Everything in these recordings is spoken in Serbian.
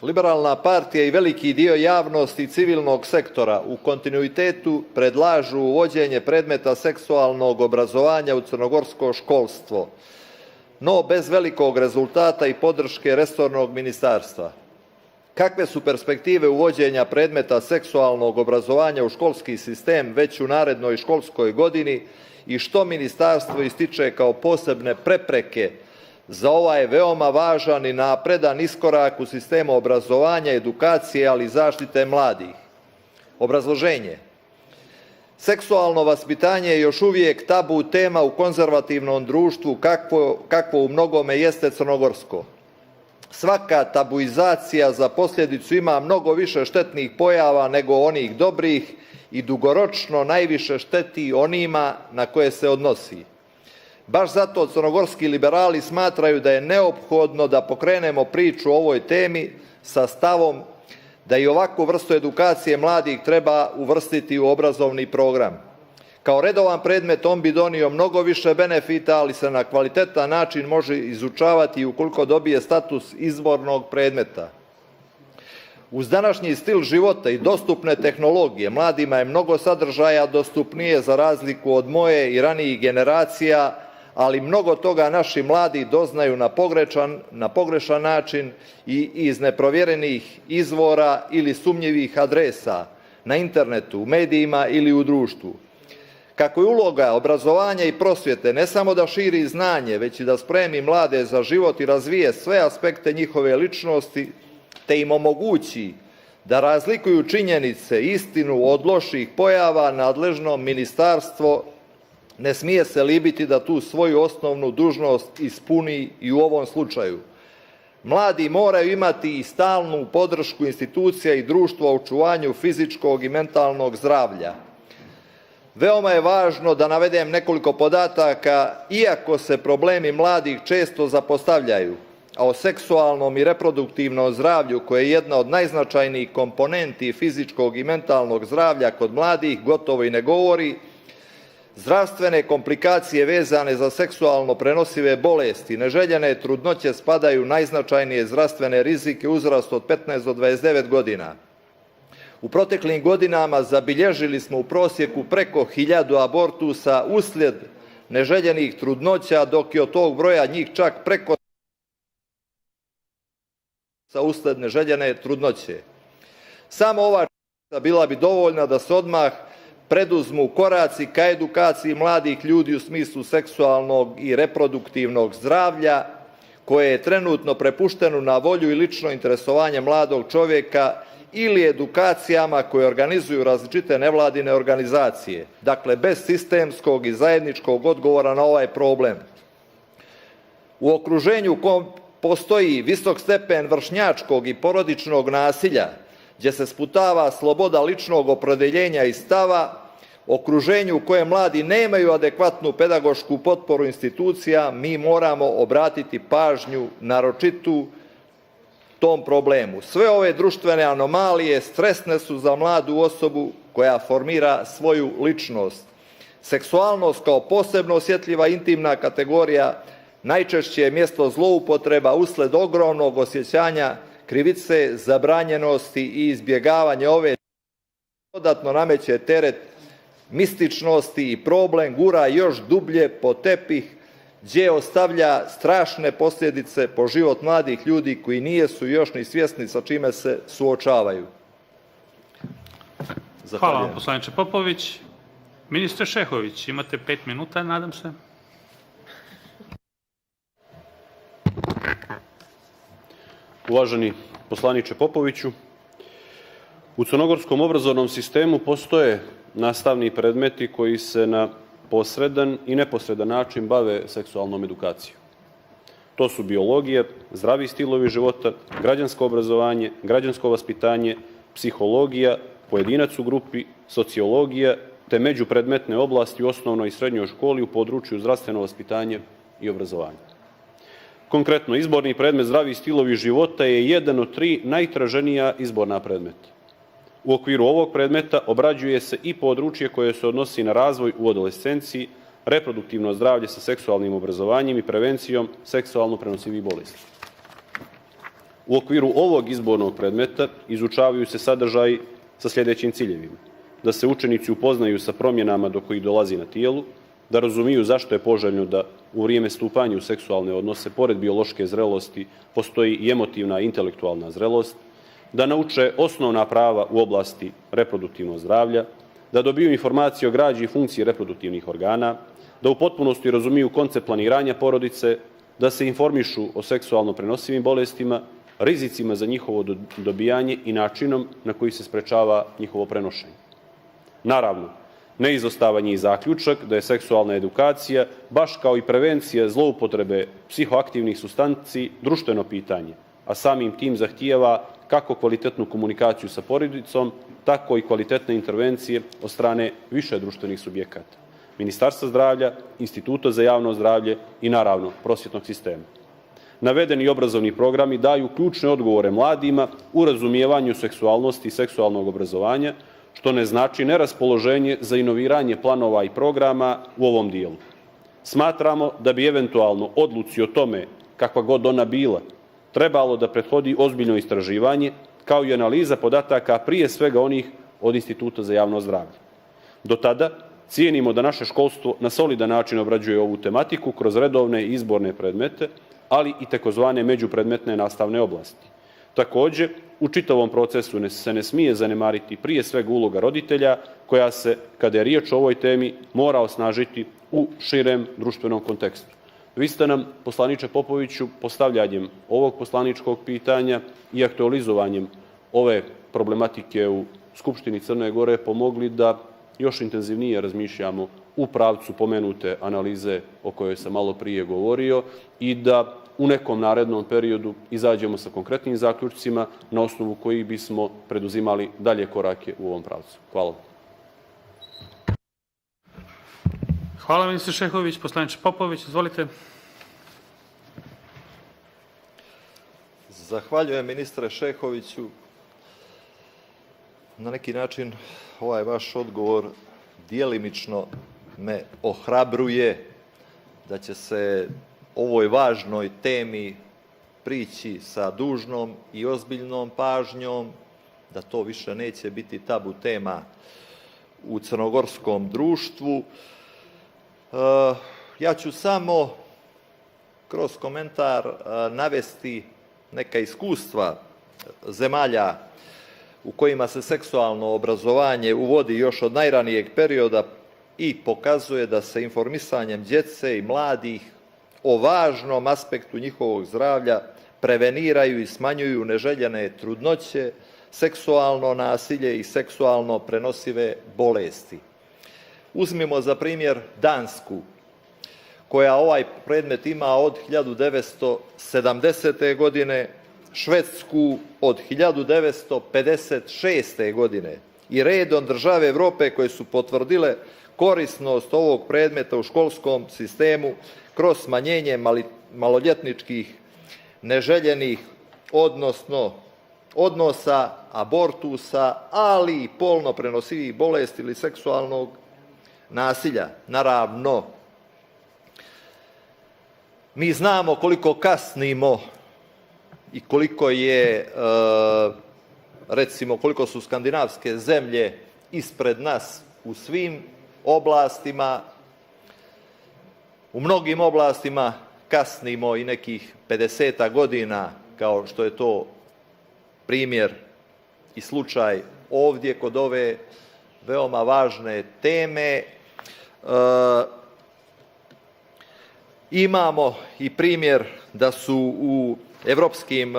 Liberalna partija i veliki dio javnosti i civilnog sektora u kontinuitetu predlažu uvođenje predmeta seksualnog obrazovanja u crnogorsko školstvo, no bez velikog rezultata i podrške resornog ministarstva. Kakve su perspektive uvođenja predmeta seksualnog obrazovanja u školski sistem već u narednoj školskoj godini i što ministarstvo ističe kao posebne prepreke za ovaj veoma važan i napredan iskorak u sistemu obrazovanja, edukacije, ali i zaštite mladih? Obrazloženje. Seksualno vaspitanje je još uvijek tabu tema u konzervativnom društvu kakvo u mnogome jeste crnogorsko. Svaka tabuizacija za posljedicu ima mnogo više štetnih pojava nego onih dobrih i dugoročno najviše šteti onima na koje se odnosi. Baš zato crnogorski liberali smatraju da je neophodno da pokrenemo priču o ovoj temi sa stavom da i ovakvu vrstu edukacije mladih treba uvrstiti u obrazovni program. Kao redovan predmet on bi donio mnogo više benefita, ali se na kvalitetan način može izučavati ukoliko dobije status izbornog predmeta. Uz današnji stil života i dostupne tehnologije, mladima je mnogo sadržaja dostupnije za razliku od moje i ranijih generacija, ali mnogo toga naši mladi doznaju na pogrešan način i iz neprovjerenih izvora ili sumnjivih adresa na internetu, u medijima ili u društvu. Kako je uloga obrazovanja i prosvjete ne samo da širi znanje, već i da spremi mlade za život i razvije sve aspekte njihove ličnosti, te im omogući da razlikuju činjenice, istinu od loših pojava, nadležno ministarstvo ne smije se libiti da tu svoju osnovnu dužnost ispuni i u ovom slučaju. Mladi moraju imati i stalnu podršku institucija i društva u očuvanju fizičkog i mentalnog zdravlja. Veoma je važno da navedem nekoliko podataka, iako se problemi mladih često zapostavljaju, a o seksualnom i reproduktivnom zdravlju, koje je jedna od najznačajnijih komponenti fizičkog i mentalnog zdravlja kod mladih, gotovo i ne govori. Zdravstvene komplikacije vezane za seksualno prenosive bolesti, neželjene trudnoće spadaju u najznačajnije zdravstvene rizike u uzrastu od 15 do 29 godina. U proteklim godinama zabilježili smo u prosjeku preko 1000 abortusa uslijed neželjenih trudnoća, dok je od tog broja njih čak preko uslijed neželjene trudnoće. Samo ova činjenica bila bi dovoljna da se odmah preduzmu koraci ka edukaciji mladih ljudi u smislu seksualnog i reproduktivnog zdravlja, koje je trenutno prepušteno na volju i lično interesovanje mladog čovjeka ili edukacijama koje organizuju različite nevladine organizacije. Dakle, bez sistemskog i zajedničkog odgovora na ovaj problem. U okruženju u kom postoji visok stepen vršnjačkog i porodičnog nasilja, gdje se sputava sloboda ličnog opredeljenja i stava, okruženju u kojem mladi nemaju adekvatnu pedagošku potporu institucija, mi moramo obratiti pažnju naročitu tom problemu. Sve ove društvene anomalije stresne su za mladu osobu koja formira svoju ličnost. Seksualnost kao posebno osjetljiva intimna kategorija najčešće je mjesto zloupotreba usled ogromnog osjećanja krivice, zabranjenosti i izbjegavanja ove dodatno nameće teret mističnosti i problem gura još dublje pod tepih, gdje ostavlja strašne posljedice po život mladih ljudi koji nisu još ni svjesni sa čime se suočavaju. Hvala vam, poslaniče Popović. Ministre Šehović, imate 5 minuta, nadam se. Uvaženi poslaniče Popoviću, u crnogorskom obrazovnom sistemu postoje nastavni predmeti koji se na posredan i neposredan način bave seksualnom edukacijom. To su biologija, zdravi stilovi života, građansko obrazovanje, građansko vaspitanje, psihologija, pojedinac u grupi, sociologija, te međupredmetne oblasti u osnovnoj i srednjoj školi u području zdravstveno vaspitanje i obrazovanje. Konkretno, izborni predmet zdravi stilovi života je jedan od 3 najtraženija izborna predmeta. U okviru ovog predmeta obrađuje se i područje koje se odnosi na razvoj u adolescenciji, reproduktivno zdravlje sa seksualnim obrazovanjem i prevencijom seksualno prenosivih bolesti. U okviru ovog izbornog predmeta izučavaju se sadržaji sa sljedećim ciljevima: da se učenici upoznaju sa promjenama do kojih dolazi na tijelu, da razumiju zašto je poželjno da u vrijeme stupanja u seksualne odnose, pored biološke zrelosti, postoji i emotivna i intelektualna zrelost, da nauče osnovna prava u oblasti reproduktivnog zdravlja, da dobiju informacije o građi i funkciji reproduktivnih organa, da u potpunosti razumiju koncept planiranja porodice, da se informišu o seksualno prenosivim bolestima, rizicima za njihovo dobijanje i načinom na koji se sprečava njihovo prenošenje. Naravno, neizostavan je i zaključak da je seksualna edukacija, baš kao i prevencija zloupotrebe psihoaktivnih supstanci, društveno pitanje, a samim tim zahtijeva kako kvalitetnu komunikaciju sa porodicom, tako i kvalitetne intervencije od strane više društvenih subjekata: Ministarstva zdravlja, Instituta za javno zdravlje i naravno prosvjetnog sistema. Navedeni obrazovni programi daju ključne odgovore mladima u razumijevanju seksualnosti i seksualnog obrazovanja, što ne znači neraspoloženje za inoviranje planova i programa u ovom dijelu. Smatramo da bi eventualno odluci o tome, kakva god ona bila, trebalo da prethodi ozbiljno istraživanje, kao i analiza podataka, prije svega onih od Instituta za javno zdravlje. Do tada cijenimo da naše školstvo na solidan način obrađuje ovu tematiku kroz redovne izborne predmete, ali i takozvane međupredmetne nastavne oblasti. Također, u čitavom procesu se ne smije zanemariti prije svega uloga roditelja, koja se, kada je riječ o ovoj temi, mora osnažiti u širem društvenom kontekstu. Vi ste nam, poslaniče Popoviću, postavljanjem ovog poslaničkog pitanja i aktualizovanjem ove problematike u Skupštini Crne Gore pomogli da još intenzivnije razmišljamo u pravcu pomenute analize o kojoj sam malo prije govorio i da u nekom narednom periodu izađemo sa konkretnim zaključcima na osnovu kojih bismo preduzimali dalje korake u ovom pravcu. Hvala. Hvala, ministre Šehović. Poslaniče Popović, izvolite. Zahvaljujem, ministre Šehoviću. Na neki način ovaj vaš odgovor djelimično me ohrabruje da će se ovoj važnoj temi prići sa dužnom i ozbiljnom pažnjom, da to više neće biti tabu tema u crnogorskom društvu. Ja ću samo kroz komentar navesti neka iskustva zemalja u kojima se seksualno obrazovanje uvodi još od najranijeg perioda i pokazuje da se informisanjem djece i mladih o važnom aspektu njihovog zdravlja preveniraju i smanjuju neželjene trudnoće, seksualno nasilje i seksualno prenosive bolesti. Uzmimo za primjer Dansku, koja ovaj predmet ima od 1970. godine, Švedsku od 1956. godine i redom države Evrope koje su potvrdile korisnost ovog predmeta u školskom sistemu kroz smanjenje maloljetničkih neželjenih odnosa, abortusa, ali i polno prenosivih bolesti ili seksualnog nasilja. Naravno, mi znamo koliko kasnimo i koliko je, recimo, koliko su skandinavske zemlje ispred nas u svim oblastima. U mnogim oblastima kasnimo i nekih 50 godina, kao što je to primjer i slučaj ovdje kod ove veoma važne teme. Imamo i primjer da su u evropskim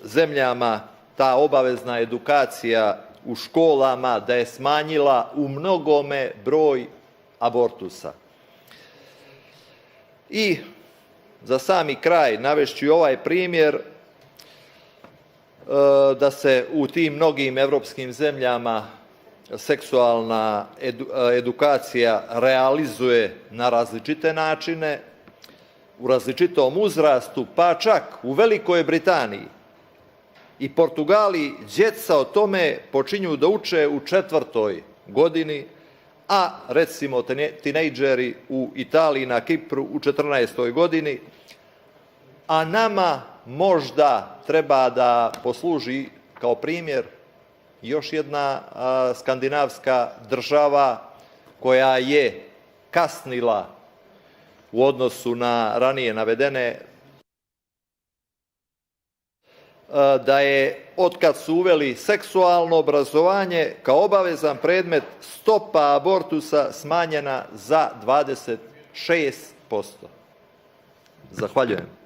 zemljama ta obavezna edukacija u školama, da je smanjila u mnogome broj abortusa. I za sami kraj navešću ovaj primjer da se u tim mnogim evropskim zemljama seksualna edukacija realizuje na različite načine, u različitom uzrastu, pa čak u Velikoj Britaniji i Portugaliji djeca o tome počinju da uče u 4. godini, a recimo tinejdžeri u Italiji, na Kipru u 14. godini, a nama možda treba da posluži kao primjer još jedna skandinavska država koja je kasnila u odnosu na ranije navedene, da je, otkad su uveli seksualno obrazovanje kao obavezan predmet, stopa abortusa smanjena za 26%. Zahvaljujem.